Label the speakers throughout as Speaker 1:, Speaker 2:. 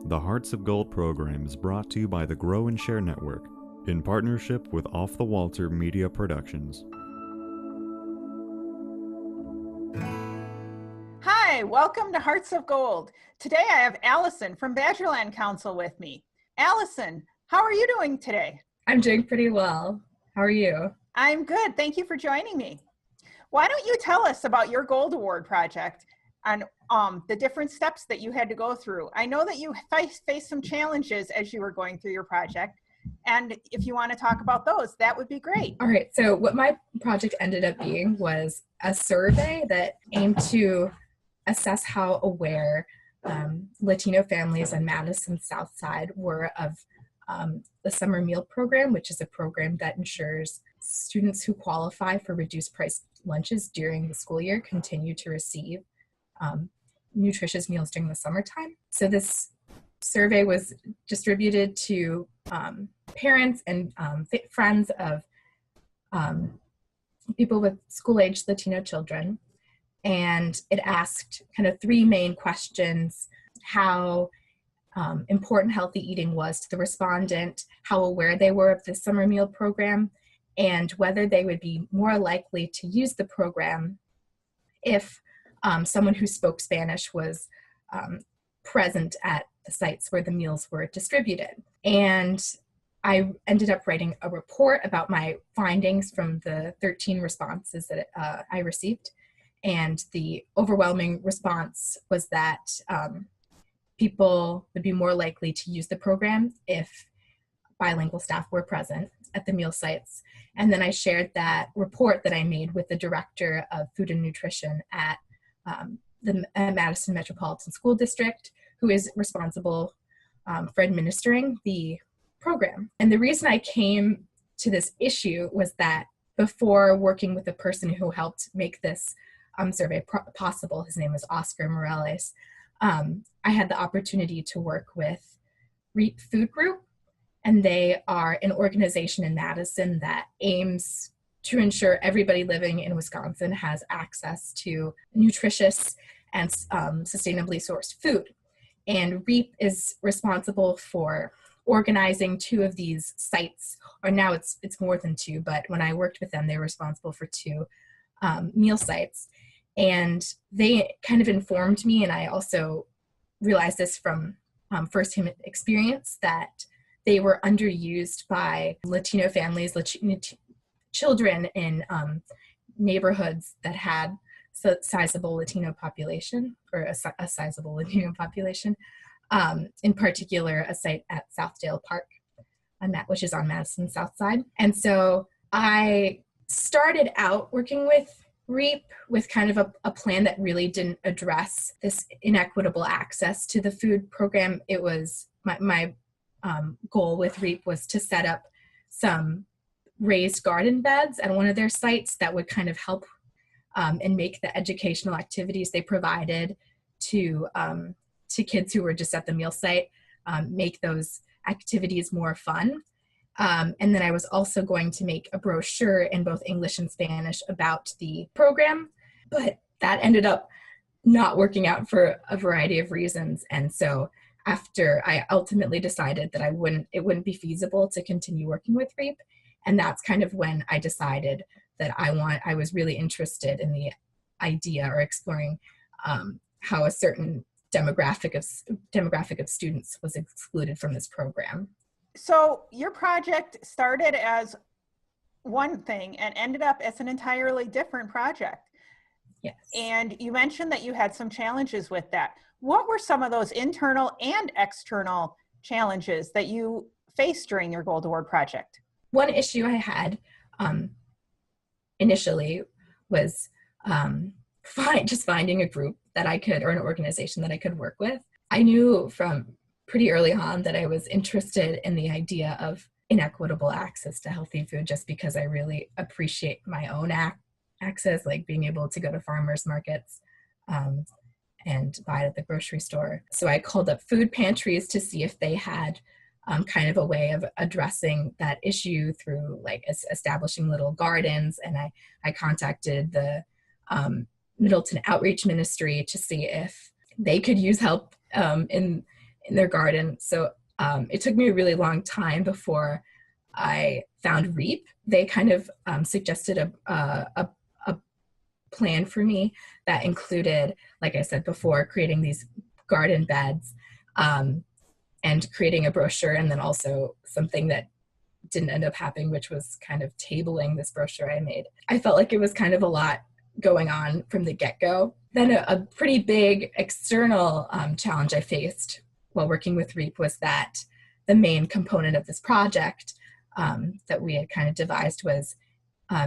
Speaker 1: The Hearts of Gold program is brought to you by the Grow and Share Network in partnership with Off the Walter Media Productions.
Speaker 2: Hi, welcome to Hearts of Gold. Today I have Allison from Badgerland Council with me. Allison, how are you doing today?
Speaker 3: I'm doing pretty well. How are you?
Speaker 2: I'm good. Thank you for joining me. Why don't you tell us about your Gold Award project and the different steps that you had to go through? I know that you faced some challenges as you were going through your project, and if you want to talk about those, that would be great.
Speaker 3: All right, so what my project ended up being was a survey that aimed to assess how aware Latino families on Madison South Side were of the summer meal program, which is a program that ensures students who qualify for reduced price lunches during the school year continue to receive nutritious meals during the summertime. So this survey was distributed to parents and friends of people with school-aged Latino children. And it asked kind of three main questions: how important healthy eating was to the respondent, how aware they were of the summer meal program, and whether they would be more likely to use the program if someone who spoke Spanish was present at the sites where the meals were distributed. And I ended up writing a report about my findings from the 13 responses that I received. And the overwhelming response was that people would be more likely to use the program if bilingual staff were present at the meal sites. And then I shared that report that I made with the director of food and nutrition at the Madison Metropolitan School District, who is responsible for administering the program. And the reason I came to this issue was that before working with the person who helped make this survey possible, his name is Oscar Morales, I had the opportunity to work with REAP Food Group, and they are an organization in Madison that aims to ensure everybody living in Wisconsin has access to nutritious and sustainably sourced food. And REAP is responsible for organizing two of these sites, or now it's more than two, but when I worked with them, they were responsible for two meal sites. And they kind of informed me, and I also realized this from firsthand experience, that they were underused by Latino families, children in neighborhoods that had sizable Latino population, or a sizable Latino population, in particular a site at Southdale Park, which is on Madison South Side. And so I started out working with REAP with kind of a plan that really didn't address this inequitable access to the food program. It was my goal with REAP was to set up some raised garden beds at one of their sites that would kind of help and make the educational activities they provided to kids who were just at the meal site, make those activities more fun. And then I was also going to make a brochure in both English and Spanish about the program, but that ended up not working out for a variety of reasons. And so after I ultimately decided that it wouldn't be feasible to continue working with REAP. And that's kind of when I decided that I was really interested in the idea or exploring how a certain demographic of students was excluded from this program.
Speaker 2: So your project started as one thing and ended up as an entirely different project.
Speaker 3: Yes.
Speaker 2: And you mentioned that you had some challenges with that. What were some of those internal and external challenges that you faced during your Gold Award project?
Speaker 3: One issue I had initially was just finding a group that I could, or an organization that I could work with. I knew from pretty early on that I was interested in the idea of inequitable access to healthy food, just because I really appreciate my own access, like being able to go to farmers markets and buy it at the grocery store. So I called up food pantries to see if they had kind of a way of addressing that issue through like establishing little gardens. And I contacted the Middleton Outreach Ministry to see if they could use help in in their garden. So it took me a really long time before I found REAP. They kind of suggested a plan for me that included, like I said before, creating these garden beds and creating a brochure, and then also something that didn't end up happening, which was kind of tabling this brochure I made. I felt like it was kind of a lot going on from the get-go. Then a pretty big external challenge I faced while working with REAP was that the main component of this project that we had kind of devised was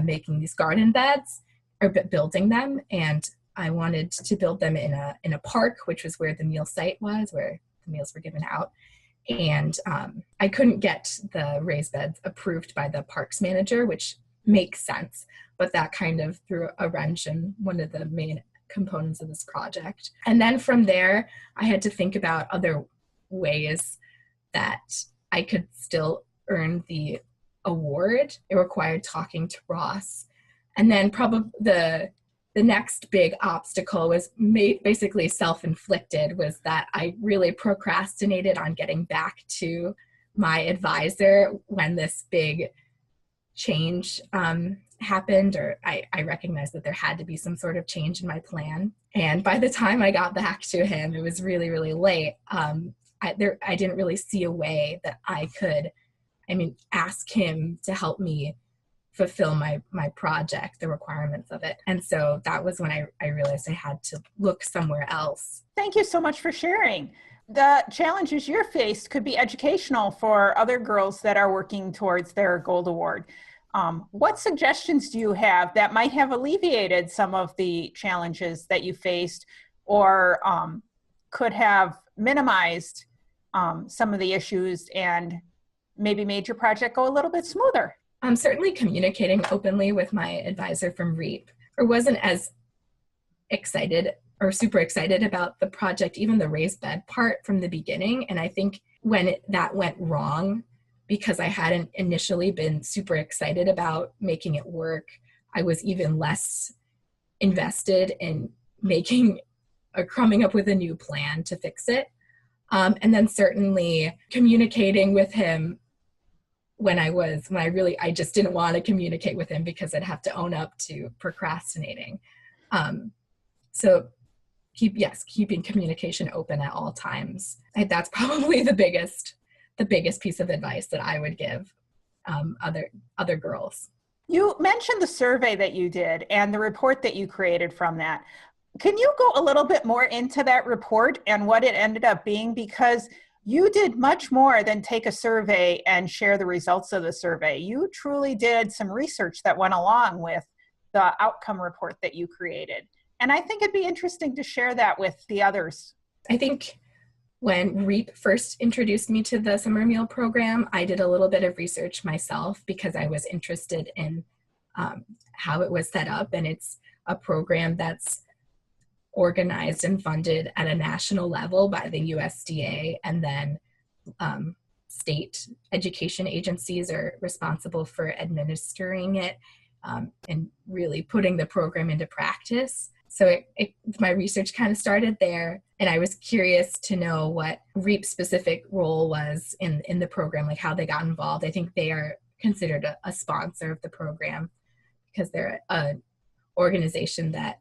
Speaker 3: making these garden beds, or building them. And I wanted to build them in a park, which was where the meal site was, where the meals were given out. And I couldn't get the raised beds approved by the parks manager, which makes sense, but that kind of threw a wrench in one of the main components of this project. And then from there, I had to think about other ways that I could still earn the award. It required talking to Ross. And then probably the next big obstacle was basically self-inflicted, was that I really procrastinated on getting back to my advisor when this big change happened, or I recognized that there had to be some sort of change in my plan. And by the time I got back to him, it was really, really late. I didn't really see a way that I could, ask him to help me fulfill my project, the requirements of it. And so that was when I realized I had to look somewhere else.
Speaker 2: Thank you so much for sharing. The challenges you're faced could be educational for other girls that are working towards their Gold Award. What suggestions do you have that might have alleviated some of the challenges that you faced, or could have minimized some of the issues and maybe made your project go a little bit smoother?
Speaker 3: Certainly communicating openly with my advisor from REAP, or wasn't as excited or super excited about the project, even the raised bed part from the beginning. And I think when that went wrong, because I hadn't initially been super excited about making it work, I was even less invested in coming up with a new plan to fix it. And then certainly communicating with him when I just didn't want to communicate with him because I'd have to own up to procrastinating. So keeping communication open at all times. That's probably the biggest piece of advice that I would give other girls.
Speaker 2: You mentioned the survey that you did and the report that you created from that. Can you go a little bit more into that report and what it ended up being? Because you did much more than take a survey and share the results of the survey. You truly did some research that went along with the outcome report that you created. And I think it'd be interesting to share that with the others.
Speaker 3: I think when REAP first introduced me to the summer meal program, I did a little bit of research myself because I was interested in how it was set up. And it's a program that's organized and funded at a national level by the USDA, and then state education agencies are responsible for administering it and really putting the program into practice. So my research kind of started there, and I was curious to know what REAP's specific role was in the program, like how they got involved. I think they are considered a sponsor of the program because they're an organization that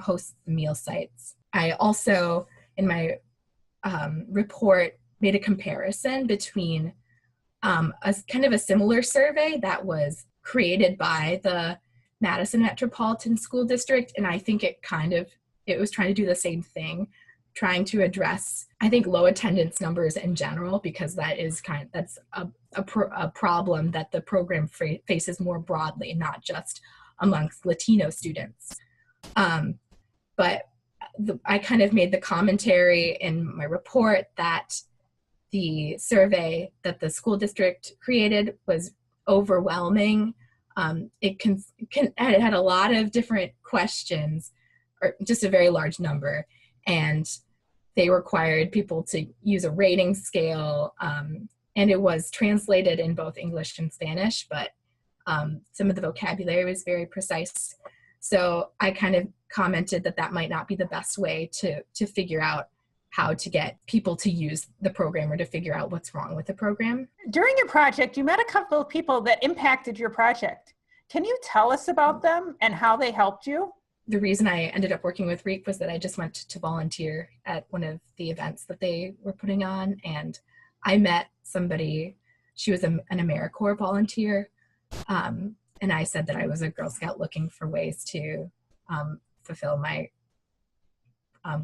Speaker 3: hosts the meal sites. I also, in my report, made a comparison between a kind of a similar survey that was created by the Madison Metropolitan School District, and I think it was trying to do the same thing, trying to address, I think, low attendance numbers in general, because that's a problem that the program faces more broadly, not just amongst Latino students. But I kind of made the commentary in my report that the survey that the school district created was overwhelming. It had a lot of different questions, or just a very large number, and they required people to use a rating scale, and it was translated in both English and Spanish, but some of the vocabulary was very precise. So I kind of commented that might not be the best way to figure out how to get people to use the program or to figure out what's wrong with the program.
Speaker 2: During your project, you met a couple of people that impacted your project. Can you tell us about them and how they helped you?
Speaker 3: The reason I ended up working with REAP was that I just went to volunteer at one of the events that they were putting on, and I met somebody. She was an AmeriCorps volunteer, and I said that I was a Girl Scout looking for ways to fulfill my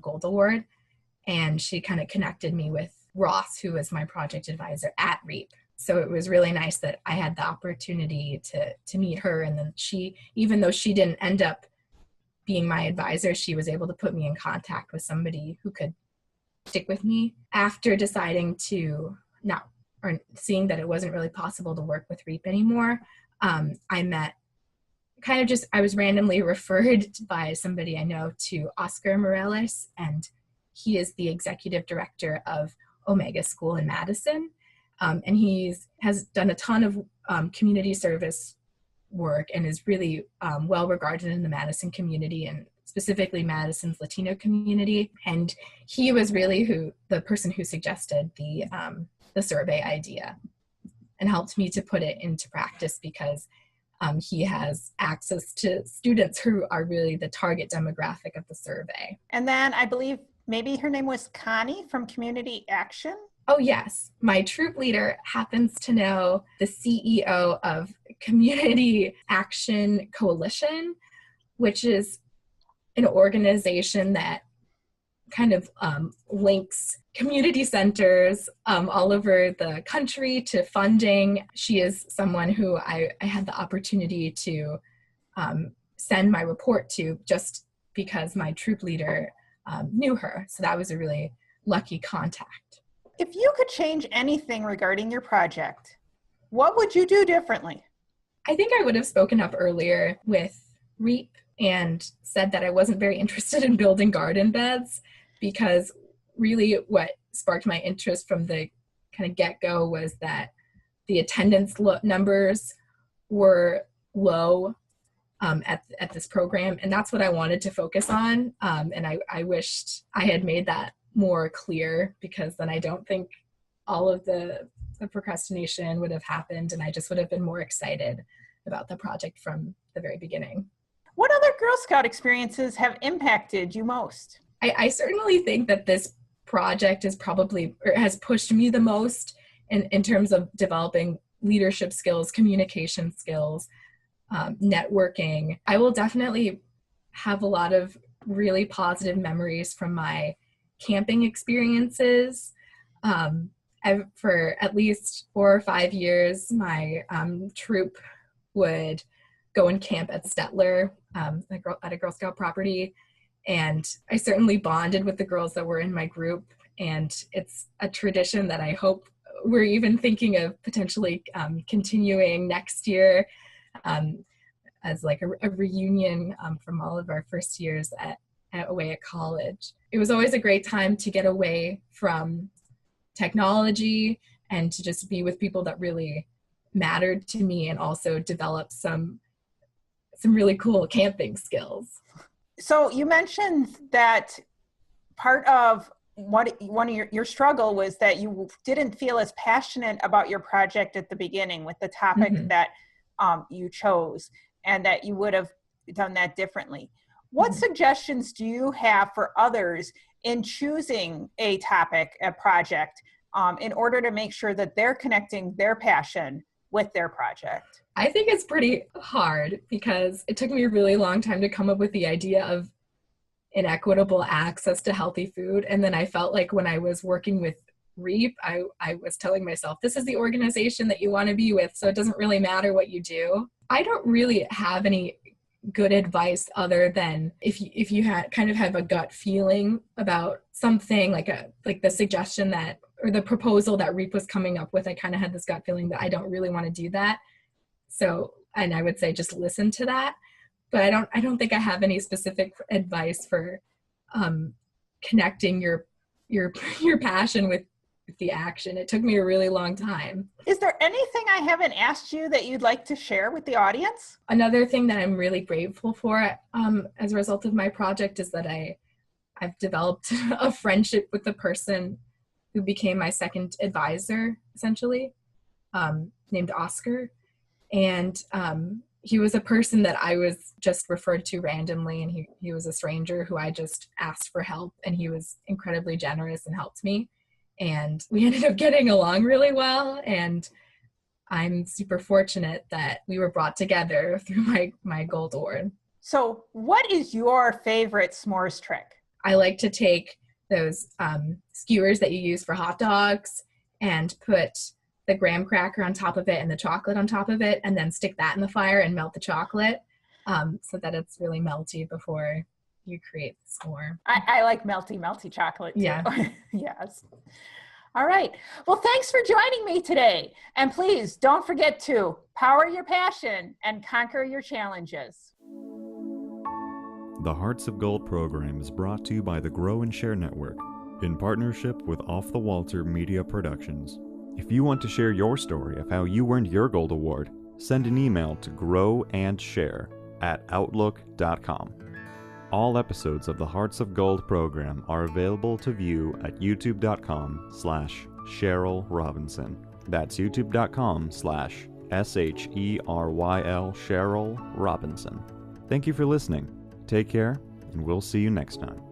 Speaker 3: Gold Award, and she kind of connected me with Ross, who was my project advisor at REAP. So it was really nice that I had the opportunity to meet her, and then she, even though she didn't end up being my advisor, she was able to put me in contact with somebody who could stick with me. After deciding to seeing that it wasn't really possible to work with REAP anymore, I was randomly referred by somebody I know to Oscar Morales, and he is the executive director of Omega School in Madison. And has done a ton of community service work and is really well regarded in the Madison community, and specifically Madison's Latino community. And he was really the person who suggested the survey idea and helped me to put it into practice, because he has access to students who are really the target demographic of the survey.
Speaker 2: And then I believe maybe her name was Connie from Community Action.
Speaker 3: Oh, yes. My troop leader happens to know the CEO of Community Action Coalition, which is an organization that kind of links community centers all over the country to funding. She is someone who I had the opportunity to send my report to just because my troop leader knew her. So that was a really lucky contact.
Speaker 2: If you could change anything regarding your project, what would you do differently?
Speaker 3: I think I would have spoken up earlier with REAP and said that I wasn't very interested in building garden beds, because really what sparked my interest from the kind of get-go was that the attendance numbers were low at this program, and that's what I wanted to focus on. And I wished I had made that more clear, because then I don't think all of the procrastination would have happened, and I just would have been more excited about the project from the very beginning.
Speaker 2: What other Girl Scout experiences have impacted you most?
Speaker 3: I certainly think that this project has pushed me the most in terms of developing leadership skills, communication skills, networking. I will definitely have a lot of really positive memories from my camping experiences. For at least 4 or 5 years, my troop would go and camp at Stettler at a Girl Scout property. And I certainly bonded with the girls that were in my group. And it's a tradition that I hope we're even thinking of potentially continuing next year as like a reunion from all of our first years away at college. It was always a great time to get away from technology and to just be with people that really mattered to me, and also develop some really cool camping skills.
Speaker 2: So you mentioned that part of one of your struggle was that you didn't feel as passionate about your project at the beginning with the topic that you chose, and that you would have done that differently. What suggestions do you have for others in choosing a topic, a project, in order to make sure that they're connecting their passion with their project?
Speaker 3: I think it's pretty hard, because it took me a really long time to come up with the idea of inequitable access to healthy food. And then I felt like when I was working with REAP, I was telling myself, this is the organization that you want to be with, so it doesn't really matter what you do. I don't really have any good advice other than if you kind of have a gut feeling about something, like the suggestion that, or the proposal that REAP was coming up with, I kind of had this gut feeling that I don't really want to do that. So, and I would say just listen to that. But I don't think I have any specific advice for connecting your passion with the action. It took me a really long time.
Speaker 2: Is there anything I haven't asked you that you'd like to share with the audience?
Speaker 3: Another thing that I'm really grateful for as a result of my project is that I I've developed a friendship with the person who became my second advisor, essentially, named Oscar. And he was a person that I was just referred to randomly, and he was a stranger who I just asked for help, and he was incredibly generous and helped me. And we ended up getting along really well, and I'm super fortunate that we were brought together through my Gold Award.
Speaker 2: So what is your favorite s'mores trick?
Speaker 3: I like to take those skewers that you use for hot dogs and put the graham cracker on top of it and the chocolate on top of it, and then stick that in the fire and melt the chocolate so that it's really melty before you create the s'more.
Speaker 2: I like melty chocolate too.
Speaker 3: Yeah.
Speaker 2: Yes. All right. Well, thanks for joining me today. And please don't forget to power your passion and conquer your challenges.
Speaker 1: The Hearts of Gold program is brought to you by the Grow and Share Network in partnership with Off the Walter Media Productions. If you want to share your story of how you earned your Gold Award, send an email to growandshare@outlook.com. All episodes of the Hearts of Gold program are available to view at youtube.com/Cheryl Robinson. That's youtube.com/SHERYL Cheryl Robinson. Thank you for listening. Take care, and we'll see you next time.